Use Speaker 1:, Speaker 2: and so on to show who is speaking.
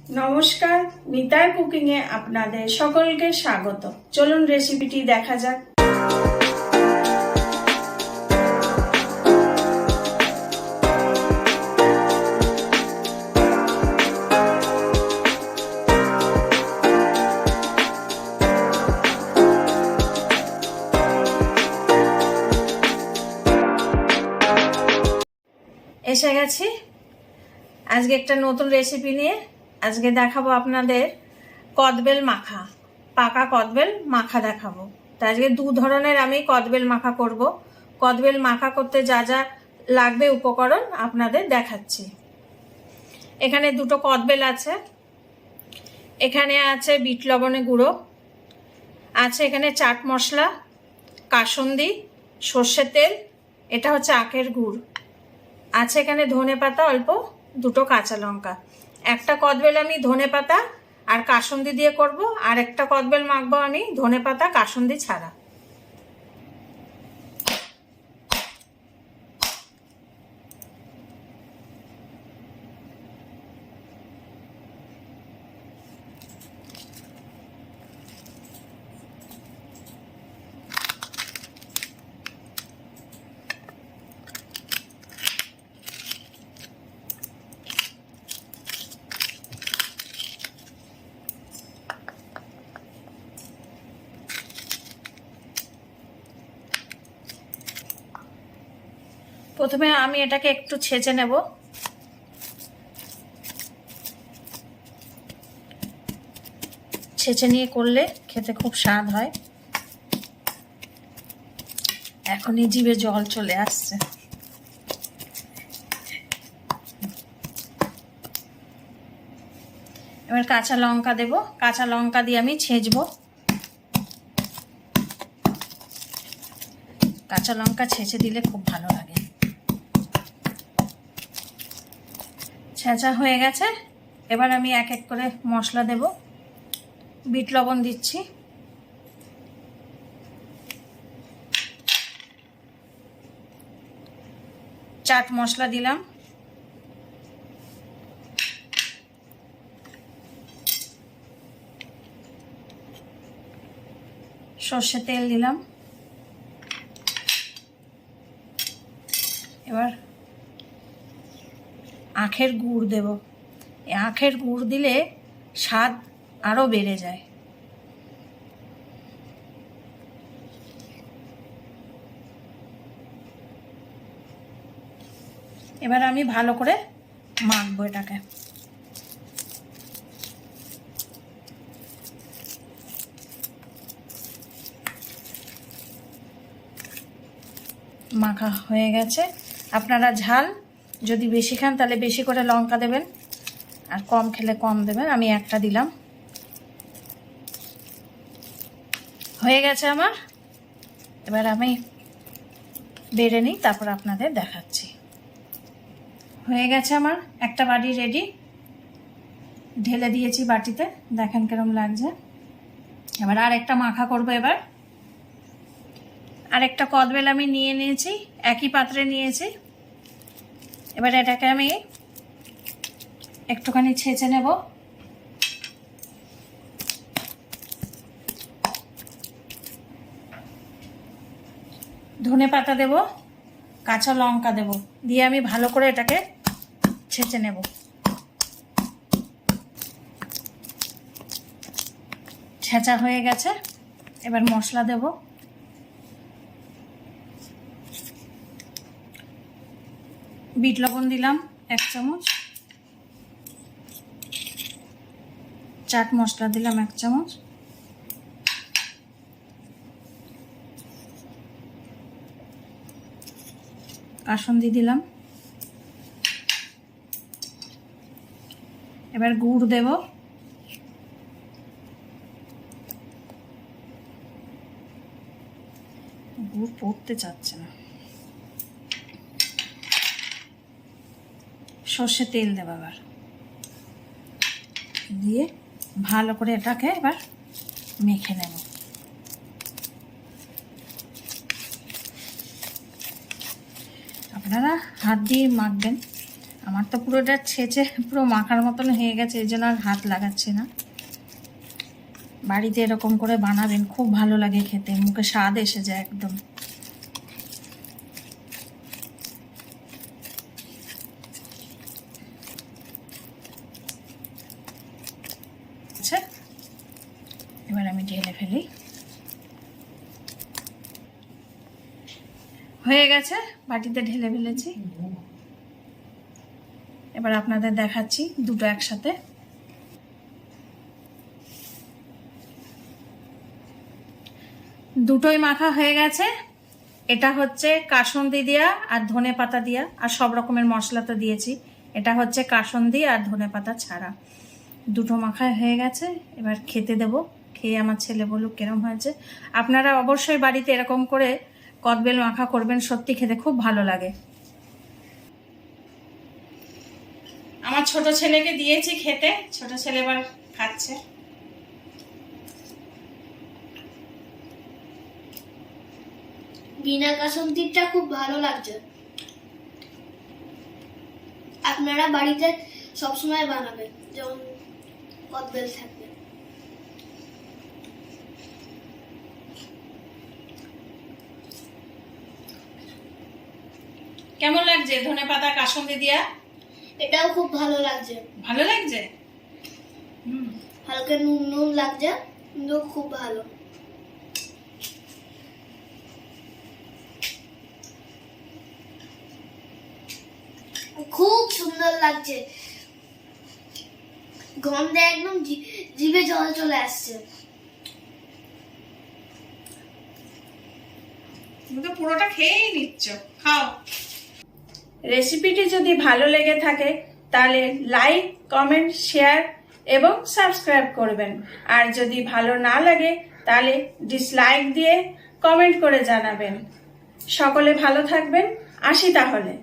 Speaker 1: নমস্কার, মিতার কুকিং এ আপনাদের সকলকে স্বাগত। চলুন রেসিপিটি দেখা যাক। এসে গেছি আজকে একটা নতুন রেসিপি নিয়ে। আজকে দেখাবো আপনাদের কদবেল মাখা, পাকা কদবেল মাখা দেখাবো। তো আজকে দু ধরনের আমি কদবেল মাখা করব। কদবেল মাখা করতে যা যা লাগবে উপকরণ আপনাদের দেখাচ্ছি। এখানে দুটো কদবেল আছে, এখানে আছে বিট লবণে গুঁড়ো, আছে এখানে চাট মশলা, কাসুন্দি, সর্ষের তেল, এটা হচ্ছে আখের গুড়, আছে এখানে ধনে পাতা অল্প, দুটো কাঁচা লঙ্কা। একটা কদবেল আমি ধনে পাতা আর কাসুন্দি দিয়ে করব, আর একটা কদবেল মাখবো আমি ধনে পাতা কাসুন্দি ছাড়া। প্রথমে আমি এটাকে একটু ছেঁচে নেব। ছেঁচে নিয়ে করলে খেতে খুব স্বাদ হয়। এখনই জিভে জল চলে আসছে। এবার কাঁচা লঙ্কা দেব, কাঁচা লঙ্কা দিয়ে আমি ছেঁচবো। কাঁচা লঙ্কা ছেঁচে দিলে খুব ভালো লাগে। ছেঁচা হয়ে গেছে, এবার আমি এক এক করে মশলা দেব। বিট লবণ দিচ্ছি, চাট মশলা দিলাম, সর্ষের তেল দিলাম। এবার আখের গুড় দেব। আখের গুড় দিলে স্বাদ আরো বেড়ে যায়। এবার আমি ভালো করে মাখবো এটাকে। মাখা হয়ে গেছে। আপনারা ঝাল যদি বেশি খান তাহলে বেশি করে লঙ্কা দেবেন, আর কম খেলে কম দেবেন। আমি একটা দিলাম। হয়ে গেছে আমার। এবার আমি বেড়ে নিই, তারপর আপনাদের দেখাচ্ছি। হয়ে গেছে আমার, একটা বাটি রেডি। ঢেলে দিয়েছি বাটিতে, দেখেন কিরম লাগছে। এবার আর একটা মাখা করবো। এবার আরেকটা কদবেল আমি নিয়ে নিয়েছি, একই পাত্রে নিয়েছি। এবার এটাকে আমি একটুখানি ছেঁচে নেব। ধনে পাতা দেব, কাঁচা লঙ্কা দেব, দিয়ে আমি ভালো করে এটাকে ছেঁচে নেব। ছেঁচা হয়ে গেছে, এবার মশলা দেব। বিট লবণ দিলাম 1 চামচ, চাট মশলা দিলাম 1 চামচ, কাসুন্দি দিলাম। এবার গুড় দেব। গুড় পড়তে চাচ্ছে না। সর্ষে তেল দেব, আবার দিয়ে ভালো করে এটাকে এবার মেখে নেব। আপনারা হাত দিয়ে মাখবেন, আমার তো পুরোটা ছেঁচে পুরো মাখার মতন হয়ে গেছে, এই জন্য আর হাত লাগাচ্ছি না। বাড়িতে এরকম করে বানাবেন, খুব ভালো লাগে খেতে, মুখে স্বাদ এসে যায় একদম। আচ্ছা, এবার আমি ঢেলে ফেলি। হয়ে গেছে, বাটিতে ঢেলে ফেলেছি। এবার আপনাদের দেখাচ্ছি দুটো একসাথে। দুটোই মাখা হয়ে গেছে। এটা হচ্ছে কাসুন্দি দিয়া আর ধনে পাতা দিয়া, আর সব রকমের মশলা তো দিয়েছি। এটা হচ্ছে কাসুন্দি আর ধনে পাতা ছাড়া। দুটো মাখা হয়ে গেছে, এবার খেতে দেব। খেয়ে আমার ছেলে বলুক কেরম হয়েছে। আপনারা অবশ্যই বাড়িতে এরকম করে কদবেল মাখা করবেন, সত্যি খেতে খুব ভালো লাগে। আমার ছোট ছেলেকে দিয়েছি খেতে, ছোট ছেলে এবার খাচ্ছে।
Speaker 2: বিনা কাসুন্দিটা খুব ভালো লাগছে। আপনারা বাড়িতে সবসময় বানাবেন যখন কদবেল থাকবে।
Speaker 1: কেমন লাগছে ধনে পাতা কাসুন্দি দিয়া?
Speaker 2: এটাও খুব ভালো লাগছে।
Speaker 1: ভালো লাগছে?
Speaker 2: হালকা নুন নুন লাগছে, কিন্তু খুব ভালো। খুব সুন্দর লাগছে, গন্ধে একদম জিভে জল চলে আসছে।
Speaker 1: তুমি তো পুরোটা খেয়েই নিচ্ছ, খাও। রেসিপিটি যদি ভালো লেগে থাকে তাহলে লাইক, কমেন্ট, শেয়ার এবং সাবস্ক্রাইব করবেন। আর যদি ভালো না লাগে তাহলে ডিসলাইক দিয়ে কমেন্ট করে জানাবেন। সকলে ভালো থাকবেন, আসি তাহলে।